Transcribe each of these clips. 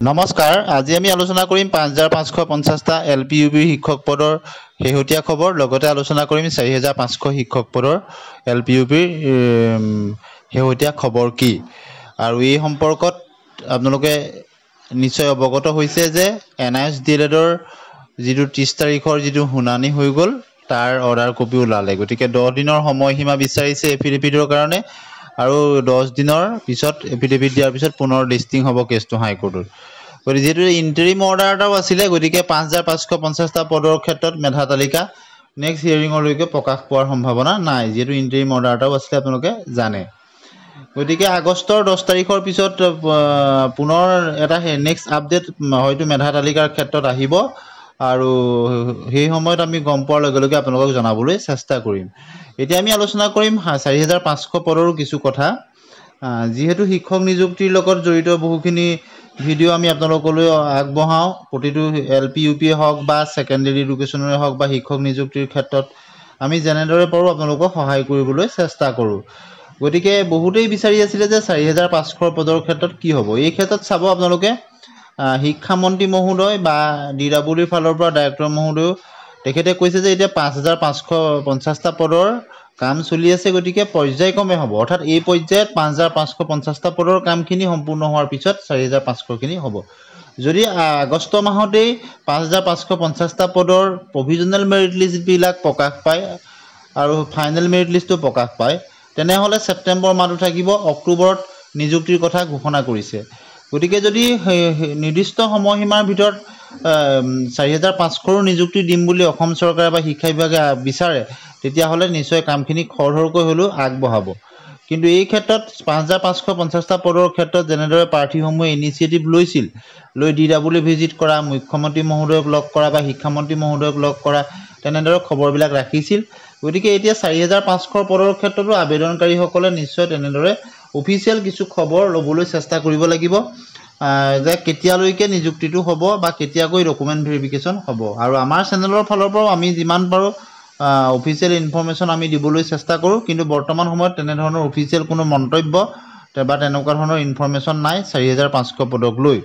নমস্কাৰ, আজি আমি আলোচনা কৰিম ৫৫৫০টা LPUB শিক্ষক পদৰ শেহতীয়া খবৰ। লগতে আলোচনা কৰিম ৪৫০০ শিক্ষক পদৰ LPUB শেহতীয়া খবৰ কি। আৰু এই সম্পৰ্কত আপোনালোকে নিশ্চয় অৱগত হৈছে যে NISDLEDৰ যিটো ৩০ তাৰিখৰ যিটো শুনানি হৈ গ'ল, তাৰ অৰ্ডাৰ কপি ওলালে। গতিকে 10 দিনৰ সময়সীমা বিচাৰিছে এফিডেভিটৰ কাৰণে, আৰু 10 দিনৰ পিছত এফিডেভিট দিয়াৰ পিছত পুনৰ লিষ্টিং হ'ব কেছটো হাইকোৰ্টত। গতিকে যিহেতু ইণ্টাৰিম অৰ্ডাৰ এটাও আছিলে, গতিকে ৫৫৫০টা পদৰ ক্ষেত্ৰত মেধা তালিকা নেক্সট হিয়াৰিঙলৈকে প্ৰকাশ পোৱাৰ সম্ভাৱনা নাই, যিহেতু ইণ্টাৰিম অৰ্ডাৰ এটাও আছিলে, আপোনালোকে জানে। গতিকে আগষ্টৰ 10 তাৰিখৰ পিছত পুনৰ এটা নেক্সট আপডেট হয়তো মেধা তালিকাৰ ক্ষেত্ৰত আহিব, আৰু সেই সময়ত আমি গম পোৱাৰ লগে লগে আপোনালোকক জনাবলৈ চেষ্টা কৰিম। এতিয়া আমি আলোচনা কৰিম ৪৫০০ পদৰো কিছু কথা। যিহেতু শিক্ষক নিযুক্তিৰ লগত জড়িত বহুখিনি ভিডিঅ' আমি আপোনালোকলৈ আগবঢ়াওঁ, প্ৰতিটো LPUB হওক বা ছেকেণ্ডেৰী এডুকেশ্যনৰে হওক বা শিক্ষক নিযুক্তিৰ ক্ষেত্ৰত আমি যেনেদৰে পাৰোঁ আপোনালোকক সহায় কৰিবলৈ চেষ্টা কৰোঁ। গতিকে বহুতেই বিচাৰি আছিলে যে ৪৫০০ পদৰ ক্ষেত্ৰত কি হ'ব। এই ক্ষেত্ৰত চাব আপোনালোকে, শিক্ষামন্ত্ৰী মহোদয় বা DWৰ ফালৰ পৰা ডাইৰেক্টৰ মহোদয় তেখেতে কৈছে যে এতিয়া ৫৫৫০টা পদৰ কাম চলি আছে, গতিকে পৰ্যায়ক্ৰমে হ'ব। অৰ্থাৎ এই পৰ্যায়ত ৫৫৫০টা পদৰ কামখিনি সম্পূৰ্ণ হোৱাৰ পিছত ৪৫০০খিনি হ'ব। যদি আগষ্ট মাহতেই ৫৫৫০টা পদৰ প্ৰভিজনেল মেৰিট লিষ্টবিলাক প্ৰকাশ পায় আৰু ফাইনেল মেৰিট লিষ্টটো প্ৰকাশ পায়, তেনেহ'লে ছেপ্টেম্বৰ মাহটো থাকিব, অক্টোবৰত নিযুক্তিৰ কথা ঘোষণা কৰিছে। গতিকে যদি নিৰ্দিষ্ট সময়সীমাৰ ভিতৰত ৪৫০০ৰো নিযুক্তি দিম বুলি অসম চৰকাৰে বা শিক্ষা বিভাগে বিচাৰে, তেতিয়াহ'লে নিশ্চয় কামখিনি খৰধৰকৈ হ'লেও আগবঢ়াব। কিন্তু এই ক্ষেত্ৰত ৫৫৫০টা পদৰ ক্ষেত্ৰত যেনেদৰে প্ৰাৰ্থীসমূহে ইনিচিয়েটিভ লৈছিল, লৈ DW ভিজিট কৰা, মুখ্যমন্ত্ৰী মহোদয়ক লগ কৰা বা শিক্ষামন্ত্ৰী মহোদয়ক লগ কৰা, তেনেদৰে খবৰবিলাক ৰাখিছিল। গতিকে এতিয়া ৪৫০০ পদৰ ক্ষেত্ৰতো আবেদনকাৰীসকলে নিশ্চয় তেনেদৰে অফিচিয়েল কিছু খবৰ ল'বলৈ চেষ্টা কৰিব লাগিব, যে কেতিয়ালৈকে নিযুক্তিটো হ'ব বা কেতিয়াকৈ ডকুমেণ্ট ভেৰিফিকেশ্যন হ'ব। আৰু আমাৰ চেনেলৰ ফালৰ পৰাও আমি যিমান পাৰোঁ অফিচিয়েল ইনফৰ্মেশ্যন আমি দিবলৈ চেষ্টা কৰোঁ, কিন্তু বৰ্তমান সময়ত তেনেধৰণৰ অফিচিয়েল কোনো মন্তব্য বা তেনেকুৱা ধৰণৰ ইনফৰ্মেশ্যন নাই ৪৫০০ পদক লৈ।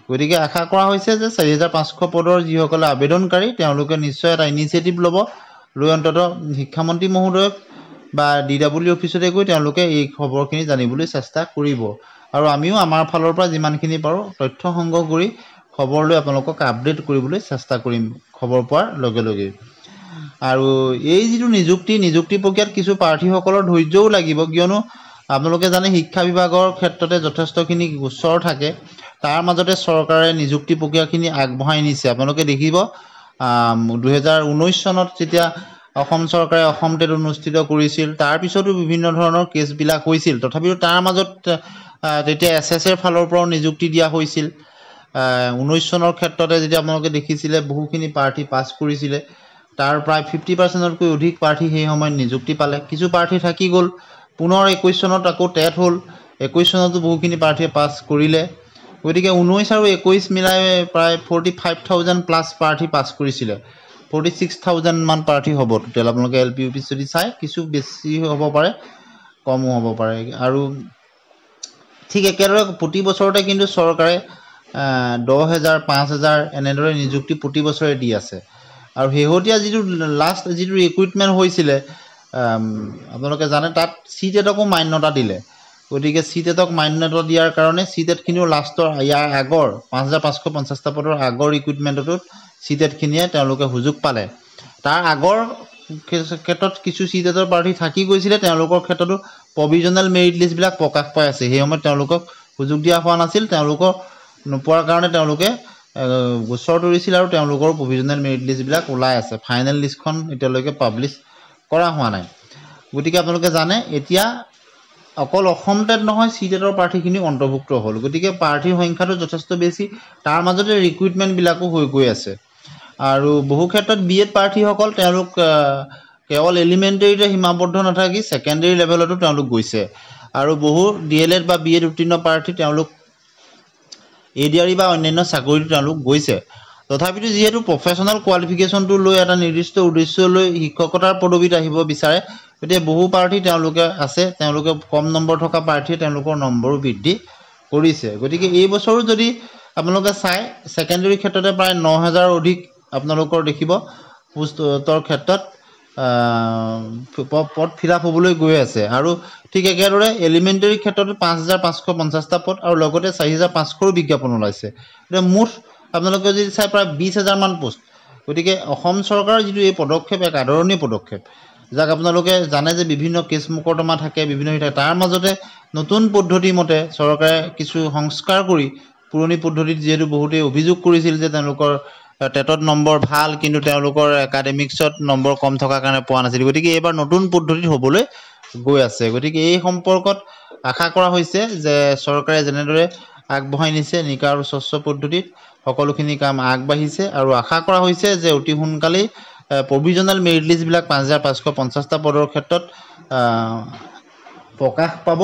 গতিকে আশা কৰা হৈছে যে ৪৫০০ পদৰ যিসকলে আবেদনকাৰী, তেওঁলোকে নিশ্চয় এটা ইনিচিয়েটিভ ল'ব, লৈ অন্ততঃ শিক্ষামন্ত্ৰী মহোদয়ক বা DW অফিচতে গৈ তেওঁলোকে এই খবৰখিনি জানিবলৈ চেষ্টা কৰিব। আৰু আমিও আমাৰ ফালৰ পৰা যিমানখিনি পাৰোঁ তথ্য সংগ্ৰহ কৰি খবৰ লৈ আপোনালোকক আপডেট কৰিবলৈ চেষ্টা কৰিম খবৰ পোৱাৰ লগে লগে। আৰু এই যিটো নিযুক্তি প্ৰক্ৰিয়াত কিছু প্ৰাৰ্থীসকলৰ ধৈৰ্যও লাগিব, কিয়নো আপোনালোকে জানে শিক্ষা বিভাগৰ ক্ষেত্ৰতে যথেষ্টখিনি গোচৰ থাকে, তাৰ মাজতে চৰকাৰে নিযুক্তি প্ৰক্ৰিয়াখিনি আগবঢ়াই নিছে। আপোনালোকে দেখিব 2019 চনত যেতিয়া অসম চৰকাৰে অসম টেট অনুষ্ঠিত কৰিছিল, তাৰপিছতো বিভিন্ন ধৰণৰ কেছবিলাক হৈছিল, তথাপিও তাৰ মাজত তেতিয়া SSৰ ফালৰ পৰাও নিযুক্তি দিয়া হৈছিল। 19 চনৰ ক্ষেত্ৰতে যেতিয়া আপোনালোকে দেখিছিলে বহুখিনি প্ৰাৰ্থী পাছ কৰিছিলে, তাৰ প্ৰায় 50%তকৈ অধিক প্ৰাৰ্থী সেই সময়ত নিযুক্তি পালে। কিছু প্ৰাৰ্থী থাকি গ'ল, পুনৰ 21 চনত আকৌ টেট হ'ল, 21 চনতো বহুখিনি প্ৰাৰ্থীয়ে পাছ কৰিলে। গতিকে 19 আৰু 21 মিলাই প্ৰায় 45,000 প্লাছ প্ৰাৰ্থী পাছ কৰিছিলে, 46,000 মান প্ৰাৰ্থী হ'ব টোটেল। আপোনালোকে LPUB যদি চায়, কিছু বেছি হ'ব পাৰে, কমো হ'ব পাৰে। আৰু ঠিক একেদৰে প্ৰতি বছৰতে কিন্তু চৰকাৰে 10,000, 5,000 এনেদৰে নিযুক্তি প্ৰতি বছৰে দি আছে। আৰু শেহতীয়া যিটো লাষ্ট যিটো ৰিক্ৰুইটমেণ্ট হৈছিলে, আপোনালোকে জানে তাত CTETকো মান্যতা দিলে। গতিকে CTETক মান্যতা দিয়াৰ কাৰণে CTETখিনিও লাষ্টৰ ইয়াৰ আগৰ ৫৫৫০টা পদৰ আগৰ ৰিক্ৰুইটমেণ্টটোত CTETখিনিয়ে তেওঁলোকে সুযোগ পালে। তাৰ আগৰ ক্ষেত্ৰত কিছু CTETৰ প্ৰাৰ্থী থাকি গৈছিলে, তেওঁলোকৰ ক্ষেত্ৰতো প্ৰভিজনেল মেৰিট লিষ্টবিলাক প্ৰকাশ পাই আছে। সেই সময়ত তেওঁলোকক সুযোগ দিয়া হোৱা নাছিল, তেওঁলোকক নোপোৱাৰ কাৰণে তেওঁলোকে গোচৰ তৰিছিল, আৰু তেওঁলোকৰ প্ৰভিজনেল মেৰিট লিষ্টবিলাক ওলাই আছে। ফাইনেল লিষ্টখন এতিয়ালৈকে পাব্লিছ কৰা হোৱা নাই। গতিকে আপোনালোকে জানে এতিয়া অকল অসম টেট নহয়, CTETৰ প্ৰাৰ্থীখিনিও অন্তৰ্ভুক্ত হ'ল। গতিকে প্ৰাৰ্থীৰ সংখ্যাটো যথেষ্ট বেছি, তাৰ মাজতে ৰিক্ৰুইটমেণ্টবিলাকো হৈ গৈ আছে। আৰু বহু ক্ষেত্ৰত BEd প্ৰাৰ্থীসকল তেওঁলোক কেৱল এলিমেণ্টেৰীতে সীমাবদ্ধ নাথাকি ছেকেণ্ডেৰী লেভেলতো তেওঁলোক গৈছে। আৰু বহু DLED বা BEd উত্তীৰ্ণ প্ৰাৰ্থী তেওঁলোক ADRE বা অন্যান্য চাকৰিতো তেওঁলোক গৈছে। তথাপিতো যিহেতু প্ৰফেশ্যনেল কোৱালিফিকেশ্যনটো লৈ এটা নিৰ্দিষ্ট উদ্দেশ্য লৈ শিক্ষকতাৰ পদবীত আহিব বিচাৰে, গতিকে বহু প্ৰাৰ্থী তেওঁলোকে আছে, তেওঁলোকে কম নম্বৰ থকা প্ৰাৰ্থীয়ে তেওঁলোকৰ নম্বৰো বৃদ্ধি কৰিছে। গতিকে এই বছৰো যদি আপোনালোকে চাই ছেকেণ্ডেৰী ক্ষেত্ৰতে প্ৰায় ৯,০০০ অধিক আপোনালোকৰ দেখিব পোষ্টৰ ক্ষেত্ৰত পদ ফিল আপ হ'বলৈ গৈ আছে আৰু ঠিক একেদৰে এলিমেণ্টেৰী ক্ষেত্ৰতো ৫,৫৫০টা পদ আৰু লগতে ৪,৫০০ৰো বিজ্ঞাপন ওলাইছে। এতিয়া মুঠ আপোনালোকে যদি চাই প্ৰায় ২০,০০০ মান পোষ্ট। গতিকে অসম চৰকাৰৰ যিটো এই পদক্ষেপ এক আদৰণীয় পদক্ষেপ, যাক আপোনালোকে জানে যে বিভিন্ন কেছ মোকৰ্দমা থাকে, বিভিন্ন থাকে, তাৰ মাজতে নতুন পদ্ধতি মতে চৰকাৰে কিছু সংস্কাৰ কৰি পুৰণি পদ্ধতিত যিহেতু বহুতেই অভিযোগ কৰিছিল যে তেওঁলোকৰ টেটত নম্বৰ ভাল কিন্তু তেওঁলোকৰ একাডেমিক্সত নম্বৰ কম থকাৰ কাৰণে পোৱা নাছিল। গতিকে এইবাৰ নতুন পদ্ধতিত হ'বলৈ গৈ আছে। গতিকে এই সম্পৰ্কত আশা কৰা হৈছে যে চৰকাৰে যেনেদৰে আগবঢ়াই নিছে নিকা আৰু স্বচ্ছ পদ্ধতিত সকলোখিনি কাম আগবাঢ়িছে আৰু আশা কৰা হৈছে যে অতি সোনকালেই প্ৰভিজনেল মেৰিট লিষ্টবিলাক ৫,৫৫০টা পদৰ ক্ষেত্ৰত প্ৰকাশ পাব।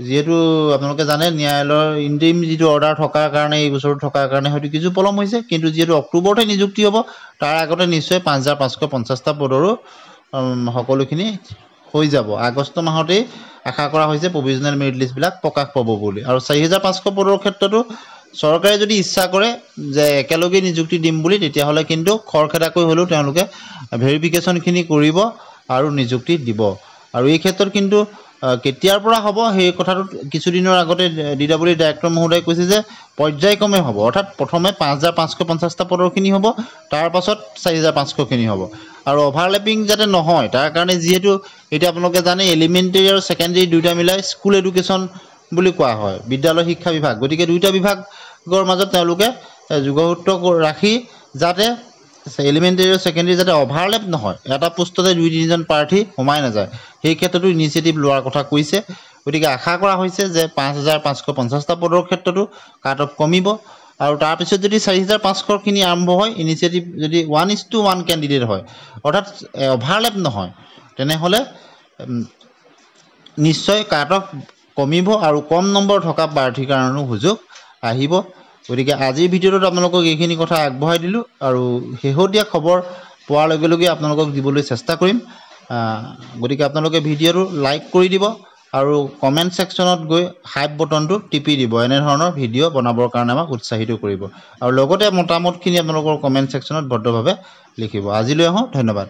যিহেতু আপোনালোকে জানে ন্যায়ালয়ৰ ইণ্টাৰিম যিটো অৰ্ডাৰ থকাৰ কাৰণে এই বছৰটো থকাৰ কাৰণে হয়তো কিছু পলম হৈছে, কিন্তু যিহেতু অক্টোবৰতে নিযুক্তি হ'ব তাৰ আগতে নিশ্চয় ৫,৫৫০টা পদৰো সকলোখিনি হৈ যাব। আগষ্ট মাহতেই আশা কৰা হৈছে প্ৰভিজনেল মেৰিট লিষ্টবিলাক প্ৰকাশ পাব বুলি। আৰু ৪,৫০০ পদৰ ক্ষেত্ৰতো চৰকাৰে যদি ইচ্ছা কৰে যে একেলগে নিযুক্তি দিম বুলি, তেতিয়াহ'লে কিন্তু খৰখেদাকৈ হ'লেও তেওঁলোকে ভেৰিফিকেশ্যনখিনি কৰিব আৰু নিযুক্তি দিব। আৰু এই ক্ষেত্ৰত কিন্তু কেতিয়াৰ পৰা হ'ব সেই কথাটোত কিছুদিনৰ আগতে DWD ডাইৰেক্টৰ মহোদয়ে কৈছে যে পৰ্যায়ক্ৰমে হ'ব, অৰ্থাৎ প্ৰথমে ৫,৫৫০টা পদৰখিনি হ'ব, তাৰ পাছত ৪,৫০০খিনি হ'ব। আৰু অভাৰলেপিং যাতে নহয় তাৰ কাৰণে যিহেতু এতিয়া আপোনালোকে জানে এলিমেণ্টেৰী আৰু ছেকেণ্ডেৰী দুয়োটা মিলাই স্কুল এডুকেশ্যন বুলি কোৱা হয়, বিদ্যালয় শিক্ষা বিভাগ। গতিকে দুয়োটা বিভাগৰ মাজত তেওঁলোকে যোগসূত্ৰ ৰাখি যাতে এলিমেণ্টেৰী আৰু ছেকেণ্ডেৰী যাতে অভাৰলেপ নহয়, এটা পোষ্টতে ২-৩জন প্ৰাৰ্থী সোমাই নাযায়, সেই ক্ষেত্ৰতো ইনিচিয়েটিভ লোৱাৰ কথা কৈছে। গতিকে আশা কৰা হৈছে যে ৫,৫৫০টা পদৰ ক্ষেত্ৰতো কাট অফ কমিব আৰু তাৰপিছত যদি ৪,৫০০খিনি আৰম্ভ হয়, ইনিচিয়েটিভ যদি 1:1 কেণ্ডিডেট হয়, অৰ্থাৎ অভাৰলেপ নহয়, তেনেহ'লে নিশ্চয় কাট অফ কমিব আৰু কম নম্বৰ থকা প্ৰাৰ্থীৰ কাৰণেও সুযোগ আহিব। গতিকে আজিৰ ভিডিঅ'টোত আপোনালোকক এইখিনি কথা আগবঢ়াই দিলোঁ আৰু শেহতীয়া খবৰ পোৱাৰ লগে লগে আপোনালোকক দিবলৈ চেষ্টা কৰিম। গতিকে আপোনালোকে ভিডিঅ'টো লাইক কৰি দিব আৰু কমেণ্ট ছেকশ্যনত গৈ হাইপ বটনটো টিপি দিব। এনেধৰণৰ ভিডিঅ' বনাবৰ কাৰণে আমাক উৎসাহিত কৰিব আৰু লগতে মতামতখিনি আপোনালোকৰ কমেণ্ট ছেকশ্যনত ভদ্ৰভাৱে লিখিব। আজিলৈ আহোঁ, ধন্যবাদ।